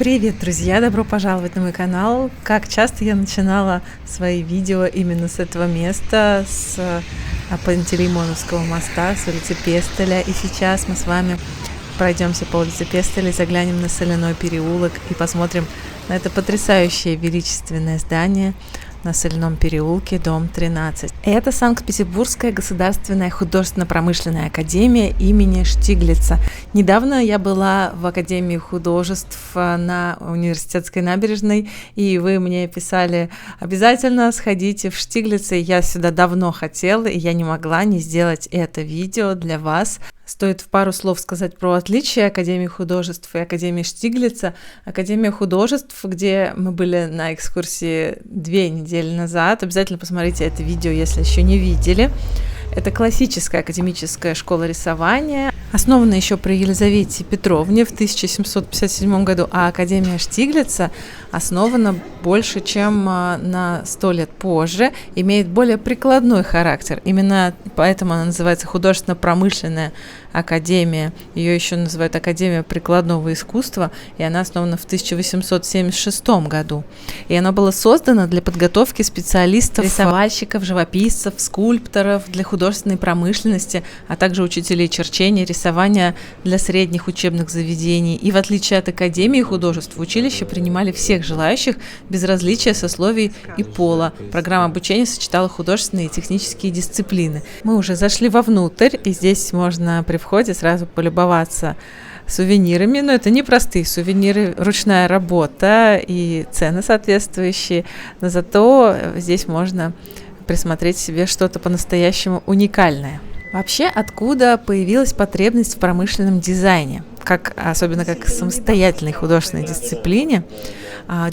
Привет, друзья! Добро пожаловать на мой канал. Как часто я начинала свои видео именно с этого места, с Пантелеймоновского моста, с улицы Пестеля. И сейчас мы с вами пройдемся по улице Пестеля, заглянем на Соляной переулок и посмотрим на это потрясающее величественное здание на Соляном переулке, дом 13. Это Санкт-Петербургская государственная художественно-промышленная академия имени Штиглица. Недавно я была в Академии художеств на Университетской набережной, и вы мне писали: обязательно сходите в Штиглиц. Я сюда давно хотела, и я не могла не сделать это видео для вас. Стоит в пару слов сказать про отличия Академии художеств и Академии Штиглица. Академия художеств, где мы были на экскурсии 2 недели назад. Обязательно посмотрите это видео, если еще не видели. Это классическая академическая школа рисования, основана еще при Елизавете Петровне в 1757 году, а Академия Штиглица основана больше, чем на 100 лет позже, имеет более прикладной характер. Именно поэтому она называется художественно-промышленная академия. Ее еще называют Академия прикладного искусства, и она основана в 1876 году. И она была создана для подготовки специалистов, рисовальщиков, живописцев, скульпторов для художественной промышленности, а также учителей черчения, рисования для средних учебных заведений. И в отличие от Академии художеств, в училище принимали всех желающих без различия сословий и пола. Программа обучения сочетала художественные и технические дисциплины. Мы уже зашли вовнутрь, и здесь можно при входе сразу полюбоваться сувенирами, но это не простые сувениры, ручная работа и цены соответствующие, но зато здесь можно присмотреть себе что-то по-настоящему уникальное. Вообще, откуда появилась потребность в промышленном дизайне, особенно как самостоятельной художественной дисциплине?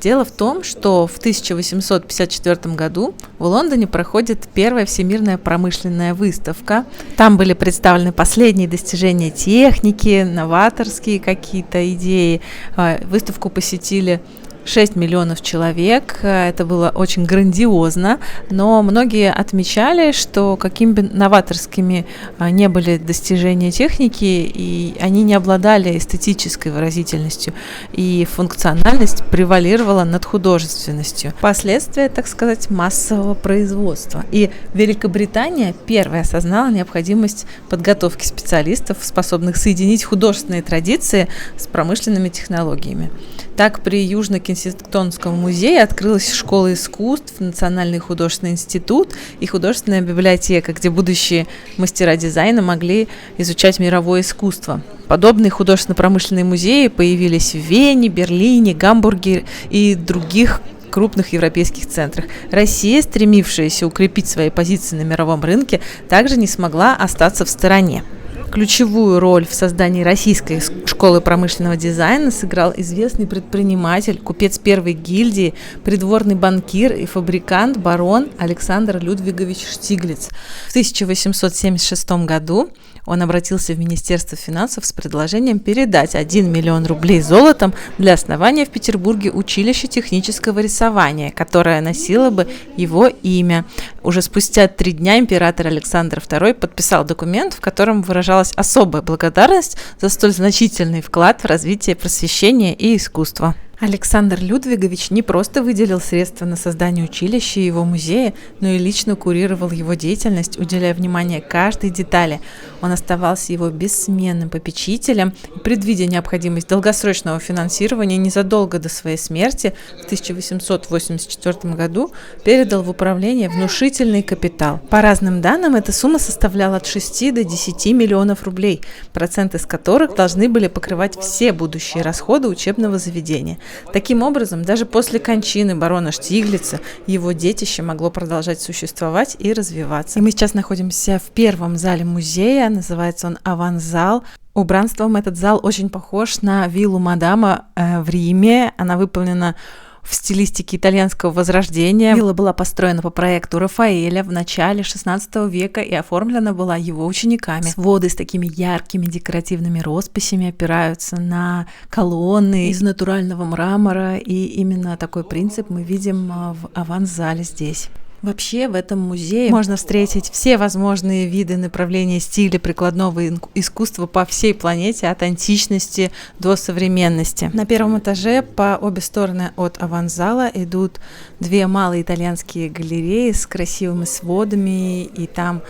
Дело в том, что в 1854 году в Лондоне проходит первая всемирная промышленная выставка. Там были представлены последние достижения техники, новаторские какие-то идеи. Выставку посетили 6 миллионов человек. Это было очень грандиозно, но многие отмечали, что какими бы новаторскими не были достижения техники, и они не обладали эстетической выразительностью, и функциональность превалировала над художественностью. Последствия, так сказать, массового производства. И Великобритания первая осознала необходимость подготовки специалистов, способных соединить художественные традиции с промышленными технологиями. Так, при Южно-Кенсингтонском музее открылась школа искусств, Национальный художественный институт и художественная библиотека, где будущие мастера дизайна могли изучать мировое искусство. Подобные художественно-промышленные музеи появились в Вене, Берлине, Гамбурге и других крупных европейских центрах. Россия, стремившаяся укрепить свои позиции на мировом рынке, также не смогла остаться в стороне. Ключевую роль в создании российской школы промышленного дизайна сыграл известный предприниматель, купец первой гильдии, придворный банкир и фабрикант барон Александр Людвигович Штиглиц. В 1876 году он обратился в Министерство финансов с предложением передать 1 миллион рублей золотом для основания в Петербурге училища технического рисования, которое носило бы его имя. Уже спустя 3 дня император Александр II подписал документ, в котором выражалась особая благодарность за столь значительный вклад в развитие просвещения и искусства. Александр Людвигович не просто выделил средства на создание училища и его музея, но и лично курировал его деятельность, уделяя внимание каждой детали. Он оставался его бессменным попечителем и, предвидя необходимость долгосрочного финансирования, незадолго до своей смерти в 1884 году передал в управление внушительный капитал. По разным данным, эта сумма составляла от 6 до 10 миллионов рублей, проценты с которых должны были покрывать все будущие расходы учебного заведения. Таким образом, даже после кончины барона Штиглица его детище могло продолжать существовать и развиваться. И мы сейчас находимся в первом зале музея, называется он «Аванзал». Убранством этот зал очень похож на виллу Мадама в Риме. Она выполнена в стилистике итальянского возрождения. Вилла была построена по проекту Рафаэля в начале XVI века и оформлена была его учениками. Своды с такими яркими декоративными росписями опираются на колонны из натурального мрамора, и именно такой принцип мы видим в аванзале здесь. Вообще в этом музее можно встретить все возможные виды направления стиля прикладного искусства по всей планете, от античности до современности. На первом этаже по обе стороны от аванзала идут две малые итальянские галереи с красивыми сводами, и там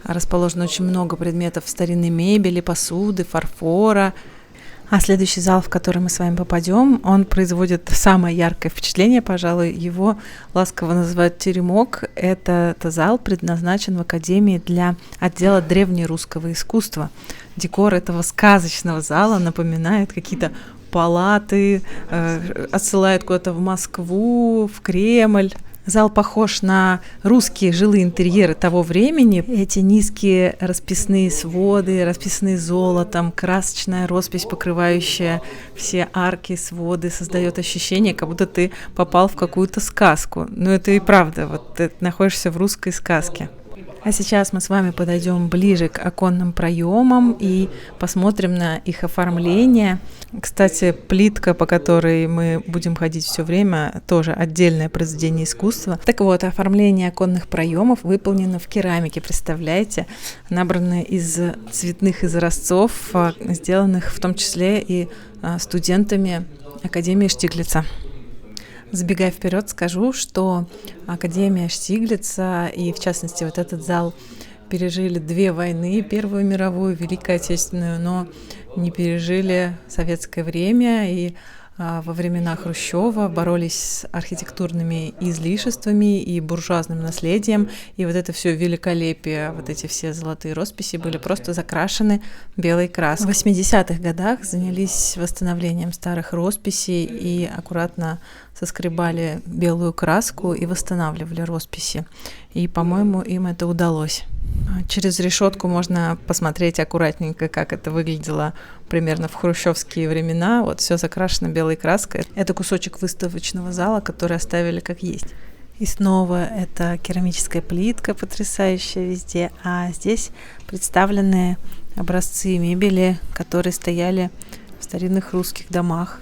расположено очень много предметов старинной мебели, посуды, фарфора. А следующий зал, в который мы с вами попадем, он производит самое яркое впечатление, пожалуй, его ласково называют теремок. Этот зал предназначен в Академии для отдела древнерусского искусства. Декор этого сказочного зала напоминает какие-то палаты, отсылает куда-то в Москву, в Кремль. Зал похож на русские жилые интерьеры того времени. Эти низкие расписные своды, расписанные золотом, красочная роспись, покрывающая все арки, своды, создает ощущение, как будто ты попал в какую-то сказку. Но это и правда, вот ты находишься в русской сказке. А сейчас мы с вами подойдем ближе к оконным проемам и посмотрим на их оформление. Кстати, плитка, по которой мы будем ходить все время, тоже отдельное произведение искусства. Так вот, оформление оконных проемов выполнено в керамике, представляете? Набрано из цветных изразцов, сделанных в том числе и студентами Академии Штиглица. Забегая вперед, скажу, что Академия Штиглица и, в частности, вот этот зал пережили две войны, Первую мировую, Великую Отечественную, но не пережили советское время и во времена Хрущева боролись с архитектурными излишествами и буржуазным наследием, и вот это все великолепие, вот эти все золотые росписи были просто закрашены белой краской. В 80-х годах занялись восстановлением старых росписей и аккуратно соскребали белую краску и восстанавливали росписи. И, по-моему, им это удалось. Через решетку можно посмотреть аккуратненько, как это выглядело примерно в хрущевские времена. Вот все закрашено белой краской. Это кусочек выставочного зала, который оставили как есть. И снова это керамическая плитка, потрясающая везде. А здесь представлены образцы мебели, которые стояли в старинных русских домах.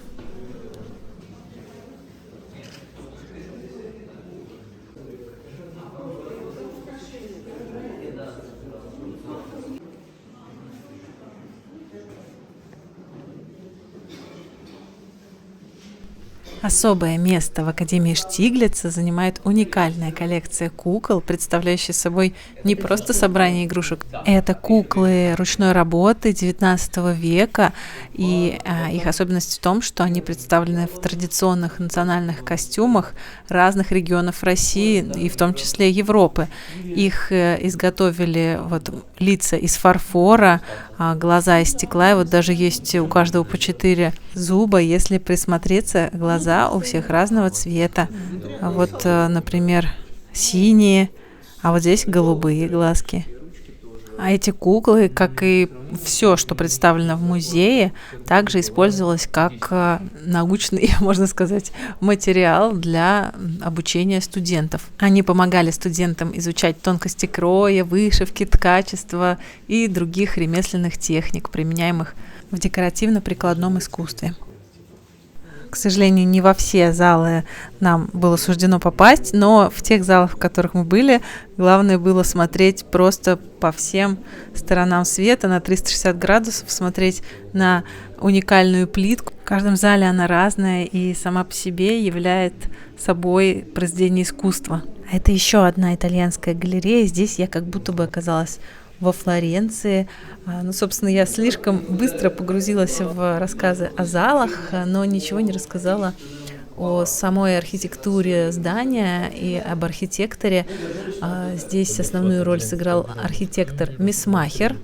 Особое место в Академии Штиглица занимает уникальная коллекция кукол, представляющая собой не просто собрание игрушек. Это куклы ручной работы XIX века, и их особенность в том, что они представлены в традиционных национальных костюмах разных регионов России, и в том числе Европы. Их изготовили лица из фарфора, глаза из стекла, и вот даже есть у каждого по 4 зуба. Если присмотреться, глаза у всех разного цвета. Вот, например, синие, а вот здесь голубые глазки. А эти куклы, как и все, что представлено в музее, также использовалось как научный, можно сказать, материал для обучения студентов. Они помогали студентам изучать тонкости кроя, вышивки, ткачества и других ремесленных техник, применяемых в декоративно-прикладном искусстве. К сожалению, не во все залы нам было суждено попасть, но в тех залах, в которых мы были, главное было смотреть просто по всем сторонам света, на 360 градусов, смотреть на уникальную плитку. В каждом зале она разная и сама по себе является собой произведение искусства. А это еще одна итальянская галерея. Здесь я как будто бы оказалась во Флоренции. Собственно, я слишком быстро погрузилась в рассказы о залах, но ничего не рассказала о самой архитектуре здания и об архитекторе. Здесь основную роль сыграл архитектор Мисмахер.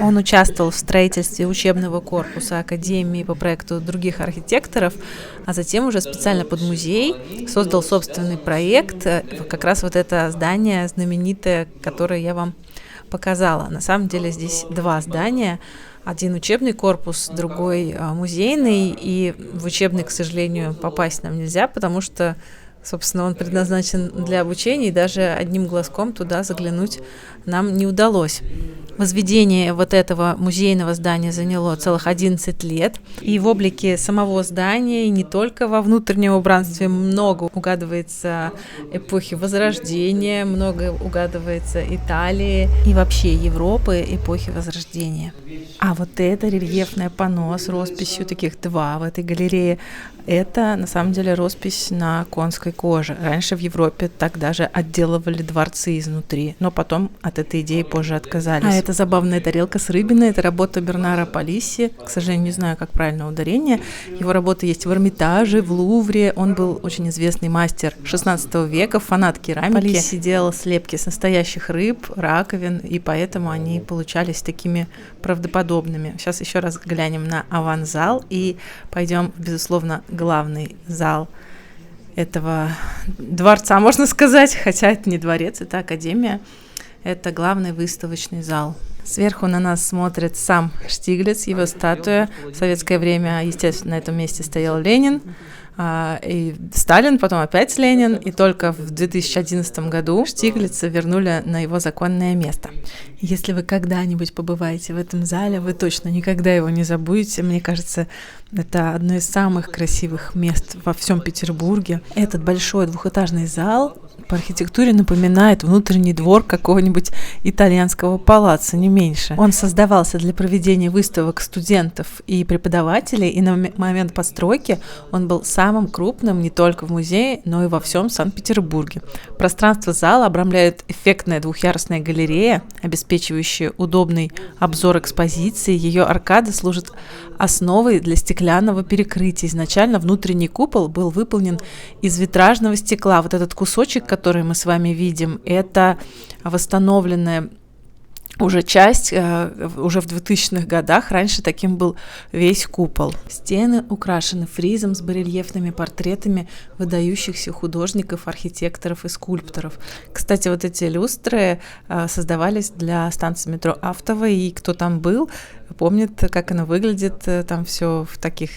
Он участвовал в строительстве учебного корпуса Академии по проекту других архитекторов, а затем уже специально под музей создал собственный проект, как раз вот это здание знаменитое, которое я вам показала. На самом деле здесь два здания. Один учебный корпус, другой музейный. И в учебный, к сожалению, попасть нам нельзя, потому что Собственно, он предназначен для обучения, и даже одним глазком туда заглянуть нам не удалось. Возведение вот этого музейного здания заняло целых 11 лет, и в облике самого здания, и не только во внутреннем убранстве, много угадывается эпохи Возрождения, много угадывается Италии и вообще Европы эпохи Возрождения. А вот это рельефное панно с росписью, таких два в этой галерее, это на самом деле роспись на конской коже. Раньше в Европе так даже отделывали дворцы изнутри, но потом от этой идеи позже отказались. А это забавная тарелка с рыбиной, это работа Бернара Палисси, к сожалению, не знаю, как правильно ударение. Его работа есть в Эрмитаже, в Лувре, он был очень известный мастер 16 века, фанат керамики. Палисси делал слепки с настоящих рыб, раковин, и поэтому они получались такими правдоподобными. Сейчас еще раз глянем на аванзал и пойдем, безусловно, главный зал этого дворца, можно сказать, хотя это не дворец, это академия, это главный выставочный зал. Сверху на нас смотрит сам Штиглиц, его статуя. В советское время, естественно, на этом месте стоял Ленин, и Сталин, потом опять Ленин, и только в 2011 году Штиглица вернули на его законное место. Если вы когда-нибудь побываете в этом зале, вы точно никогда его не забудете. Мне кажется, это одно из самых красивых мест во всем Петербурге. Этот большой двухэтажный зал по архитектуре напоминает внутренний двор какого-нибудь итальянского палаца, не меньше. Он создавался для проведения выставок студентов и преподавателей, и на момент постройки он был самым крупным не только в музее, но и во всем Санкт-Петербурге. Пространство зала обрамляет эффектная двухъярусная галерея, обеспечивающая удобный обзор экспозиции. Ее аркада служит основой для стеклянного перекрытия. Изначально внутренний купол был выполнен из витражного стекла. Вот этот кусочек, который мы с вами видим, это восстановленная уже часть, уже в 2000-х годах. Раньше таким был весь купол. Стены украшены фризом с барельефными портретами выдающихся художников, архитекторов и скульпторов. Кстати, вот эти люстры создавались для станции метро Автово, и кто там был, помнит, как она выглядит. Там все в таких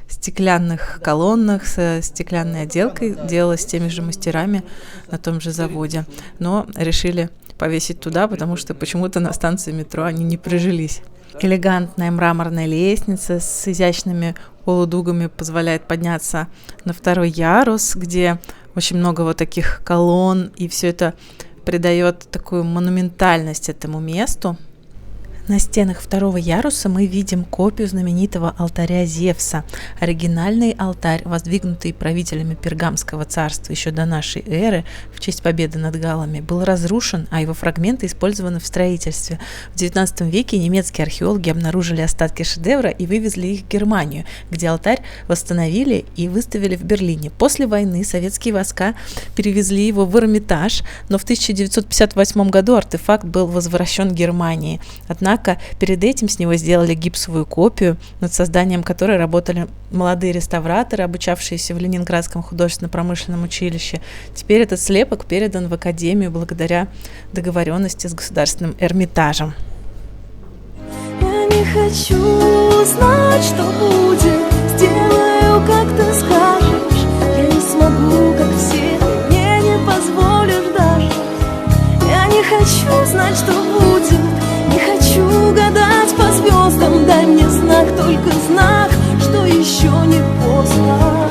стеклянных колоннах с стеклянной отделкой, делалось теми же мастерами на том же заводе. Но решили повесить туда, потому что почему-то на станции метро они не прижились. Элегантная мраморная лестница с изящными полудугами позволяет подняться на второй ярус, где очень много вот таких колонн, и все это придает такую монументальность этому месту. На стенах второго яруса мы видим копию знаменитого алтаря Зевса. Оригинальный алтарь, воздвигнутый правителями Пергамского царства еще до нашей эры в честь победы над галлами, был разрушен, а его фрагменты использованы в строительстве. В XIX веке немецкие археологи обнаружили остатки шедевра и вывезли их в Германию, где алтарь восстановили и выставили в Берлине. После войны советские войска перевезли его в Эрмитаж, но в 1958 году артефакт был возвращен Германии. Однако перед этим с него сделали гипсовую копию, над созданием которой работали молодые реставраторы, обучавшиеся в Ленинградском художественно-промышленном училище. Теперь этот слепок передан в Академию благодаря договоренности с Государственным Эрмитажем. Я не хочу знать, что будет, сделаю, как ты скажешь. Я не смогу, как все, ты мне не позволишь даже. Я не хочу знать, что будет, не хочу гадать по звездам. Дай мне знак, только знак, что еще не поздно.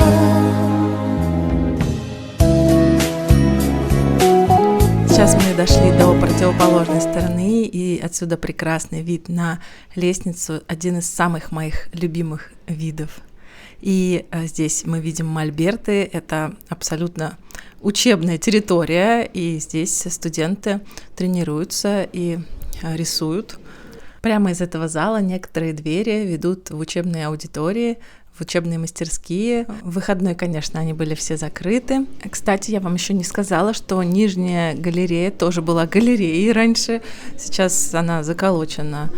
Сейчас мы дошли до противоположной стороны, и отсюда прекрасный вид на лестницу, один из самых моих любимых видов. И здесь мы видим мольберты, это абсолютно учебная территория, и здесь студенты тренируются и рисуют. Прямо из этого зала некоторые двери ведут в учебные аудитории, в учебные мастерские. В выходной, конечно, они были все закрыты. Кстати, я вам еще не сказала, что нижняя галерея тоже была галереей раньше. Сейчас она заколочена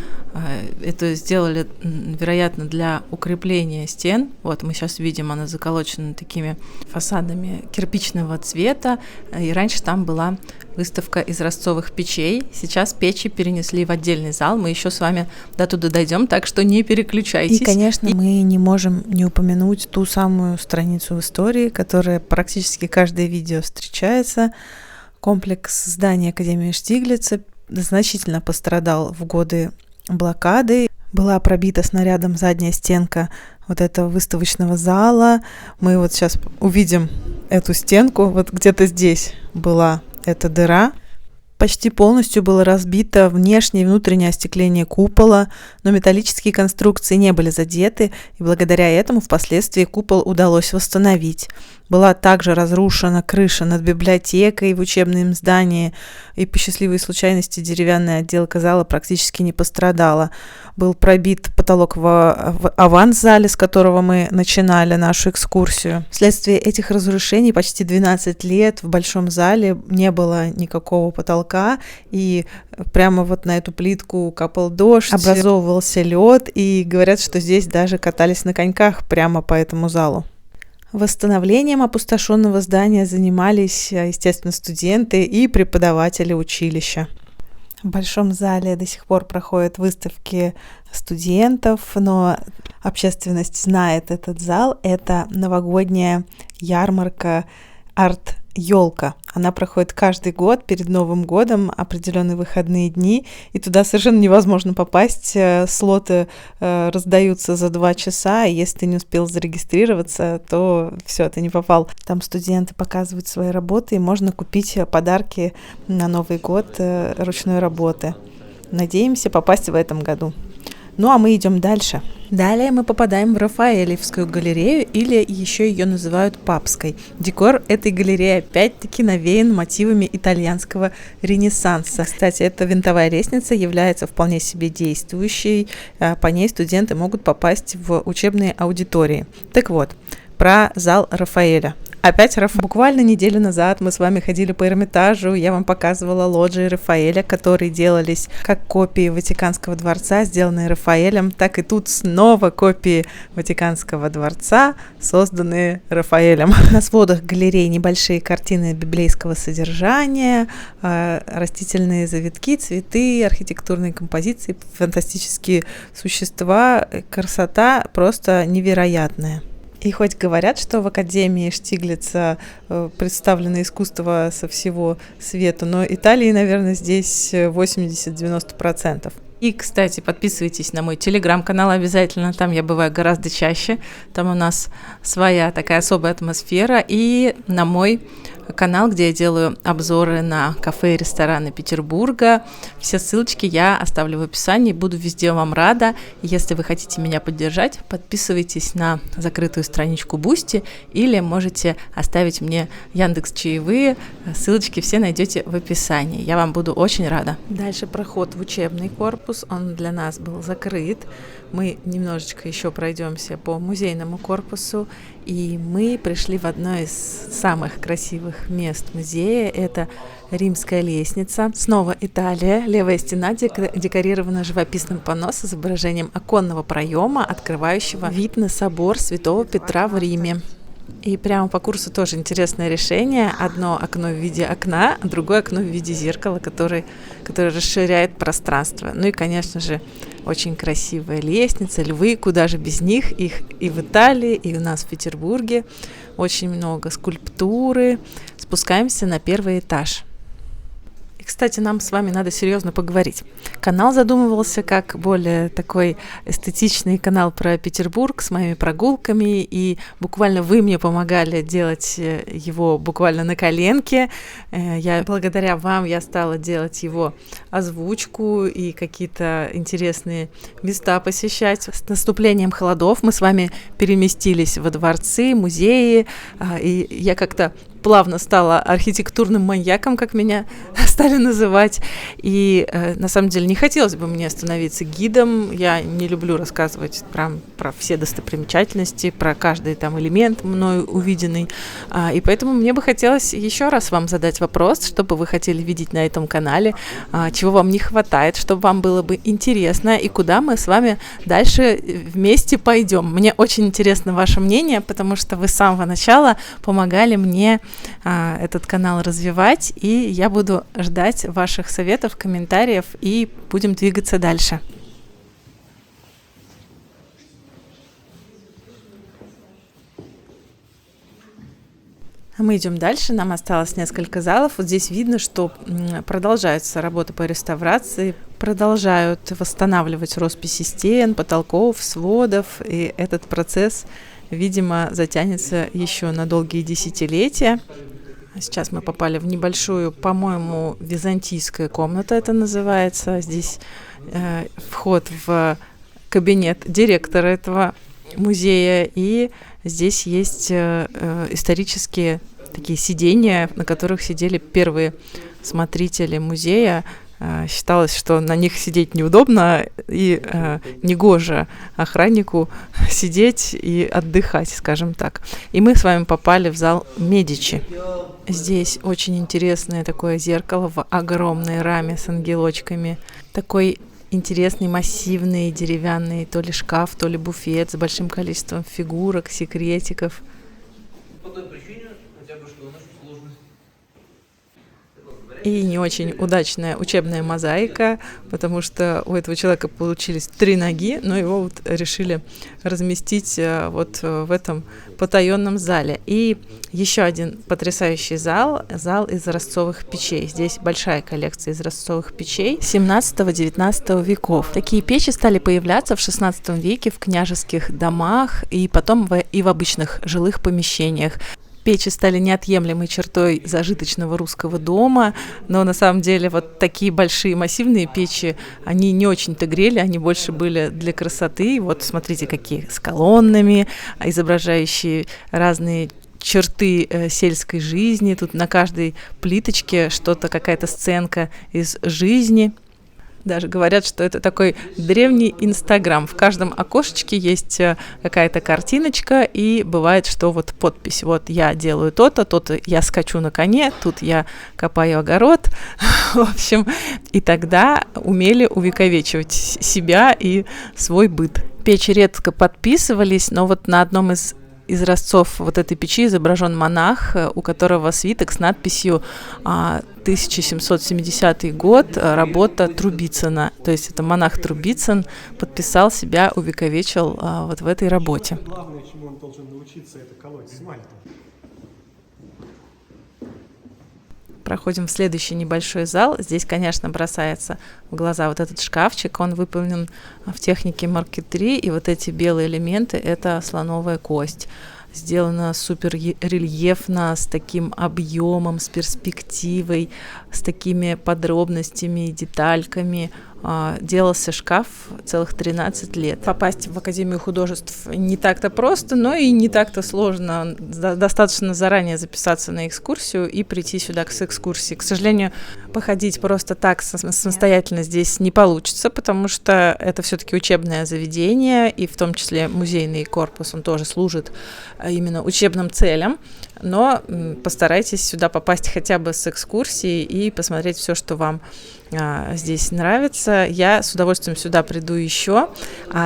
Это сделали, вероятно, для укрепления стен. Вот мы сейчас видим, она заколочена такими фасадами кирпичного цвета. И раньше там была выставка изразцовых печей. Сейчас печи перенесли в отдельный зал. Мы еще с вами до туда дойдем, так что не переключайтесь. И, конечно, мы не можем не упомянуть ту самую страницу в истории, которая практически каждое видео встречается. Комплекс здания Академии Штиглица значительно пострадал в годы блокады. Была пробита снарядом задняя стенка вот этого выставочного зала. Мы вот сейчас увидим эту стенку. Вот где-то здесь была эта дыра. Почти полностью было разбито внешнее и внутреннее остекление купола, но металлические конструкции не были задеты, и благодаря этому впоследствии купол удалось восстановить. Была также разрушена крыша над библиотекой в учебном здании, и по счастливой случайности деревянная отделка зала практически не пострадала. Был пробит потолок в аванс-зале, с которого мы начинали нашу экскурсию. Вследствие этих разрушений почти 12 лет в большом зале не было никакого потолка, и прямо вот на эту плитку капал дождь, образовывался лед, и говорят, что здесь даже катались на коньках прямо по этому залу. Восстановлением опустошенного здания занимались, естественно, студенты и преподаватели училища. В большом зале до сих пор проходят выставки студентов, но общественность знает этот зал. Это новогодняя ярмарка «Арт-елка». Она проходит каждый год перед Новым годом, определенные выходные дни, и туда совершенно невозможно попасть. Слоты раздаются за 2 часа, и если ты не успел зарегистрироваться, то все, ты не попал. Там студенты показывают свои работы, и можно купить подарки на Новый год ручной работы. Надеемся попасть в этом году. Ну а мы идем дальше. Далее мы попадаем в Рафаэлевскую галерею, или еще ее называют Папской. Декор этой галереи опять-таки навеян мотивами итальянского ренессанса. Кстати, эта винтовая лестница является вполне себе действующей. По ней студенты могут попасть в учебные аудитории. Так вот, про зал Рафаэля. Опять буквально неделю назад мы с вами ходили по Эрмитажу, я вам показывала лоджии Рафаэля, которые делались как копии Ватиканского дворца, сделанные Рафаэлем, так и тут снова копии Ватиканского дворца, созданные Рафаэлем. На сводах галерей небольшие картины библейского содержания, растительные завитки, цветы, архитектурные композиции, фантастические существа, красота просто невероятная. И хоть говорят, что в Академии Штиглица представлено искусство со всего света, но Италии, наверное, здесь 80-90%. И, кстати, подписывайтесь на мой телеграм-канал обязательно, там я бываю гораздо чаще, там у нас своя такая особая атмосфера, и на мой канал, где я делаю обзоры на кафе и рестораны Петербурга. Все ссылочки я оставлю в описании, буду везде вам рада. Если вы хотите меня поддержать, подписывайтесь на закрытую страничку Boosty или можете оставить мне Яндекс чаевые, ссылочки все найдете в описании. Я вам буду очень рада. Дальше проход в учебный корпус, он для нас был закрыт. Мы немножечко еще пройдемся по музейному корпусу, и мы пришли в одно из самых красивых мест музея. Это Римская лестница. Снова Италия. Левая стена декорирована живописным панно с изображением оконного проема, открывающего вид на собор Святого Петра в Риме. И прямо по курсу тоже интересное решение. Одно окно в виде окна, а другое окно в виде зеркала, которое расширяет пространство. Ну и, конечно же, очень красивая лестница, львы, куда же без них. Их и в Италии, и у нас в Петербурге. Очень много скульптуры. Спускаемся на 1-й этаж. И, кстати, нам с вами надо серьезно поговорить. Канал задумывался как более такой эстетичный канал про Петербург с моими прогулками, и буквально вы мне помогали делать его буквально на коленке. Благодаря вам я стала делать его озвучку и какие-то интересные места посещать. С наступлением холодов мы с вами переместились во дворцы, музеи, и я как-то плавно стала архитектурным маньяком, как меня стали называть. И на самом деле не хотелось бы мне становиться гидом. Я не люблю рассказывать про все достопримечательности, про каждый там элемент мною увиденный. И поэтому мне бы хотелось еще раз вам задать вопрос, что бы вы хотели видеть на этом канале, чего вам не хватает, что вам было бы интересно и куда мы с вами дальше вместе пойдем. Мне очень интересно ваше мнение, потому что вы с самого начала помогали мне этот канал развивать, и я буду ждать ваших советов, комментариев, и будем двигаться дальше. Мы идем дальше, нам осталось несколько залов. Вот здесь видно, что продолжается работа по реставрации, продолжают восстанавливать росписи стен, потолков, сводов, и этот процесс, видимо, затянется еще на долгие десятилетия. Сейчас мы попали в небольшую, по-моему, византийская комната, это называется. Здесь вход в кабинет директора этого музея, и здесь есть исторические такие сидения, на которых сидели первые смотрители музея. Считалось, что на них сидеть неудобно и негоже охраннику сидеть и отдыхать, скажем так. И мы с вами попали в зал Медичи. Здесь очень интересное такое зеркало в огромной раме с ангелочками. Такой интересный, массивный, деревянный то ли шкаф, то ли буфет с большим количеством фигурок, секретиков. По той причине, хотя бы, что у нас сложность. И не очень удачная учебная мозаика, потому что у этого человека получились 3 ноги, но его вот решили разместить вот в этом потаенном зале. И еще один потрясающий зал из изразцовых печей. Здесь большая коллекция изразцовых печей 17-19 веков. Такие печи стали появляться в 16 веке в княжеских домах и потом и в обычных жилых помещениях. Печи стали неотъемлемой чертой зажиточного русского дома, но на самом деле вот такие большие массивные печи, они не очень-то грели, они больше были для красоты. Вот смотрите, какие с колоннами, изображающие разные черты сельской жизни. Тут на каждой плиточке что-то, какая-то сценка из жизни. Даже говорят, что это такой древний Инстаграм. В каждом окошечке есть какая-то картиночка, и бывает, что вот подпись. Вот я делаю то-то, то-то я скачу на коне, тут я копаю огород. В общем, и тогда умели увековечивать себя и свой быт. Печи редко подписывались, но вот на одном из изразцов вот этой печи изображен монах, у которого свиток с надписью 1770 год, работа Трубицына. То есть это монах Трубицын подписал себя, увековечил вот в этой работе. Главное, чему он должен научиться, это колоть смальтом. Проходим в следующий небольшой зал. Здесь, конечно, бросается в глаза вот этот шкафчик. Он выполнен в технике маркетри, и вот эти белые элементы — это слоновая кость. Сделано супер рельефно, с таким объемом, с перспективой, с такими подробностями и детальками. Делался шкаф целых 13 лет. Попасть в Академию художеств не так-то просто, но и не так-то сложно. Достаточно заранее записаться на экскурсию и прийти сюда с экскурсией. К сожалению, походить просто так самостоятельно здесь не получится, потому что это все-таки учебное заведение, и в том числе музейный корпус, он тоже служит именно учебным целям. Но постарайтесь сюда попасть хотя бы с экскурсией и посмотреть все, что вам здесь нравится. Я с удовольствием сюда приду еще.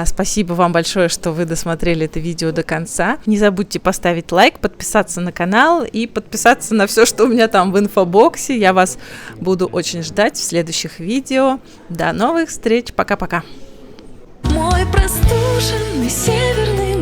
Спасибо вам большое, что вы досмотрели это видео до конца. Не забудьте поставить лайк, подписаться на канал и подписаться на все, что у меня там в инфобоксе. Я вас буду очень ждать в следующих видео. До новых встреч. Пока-пока. Мой простуженный северный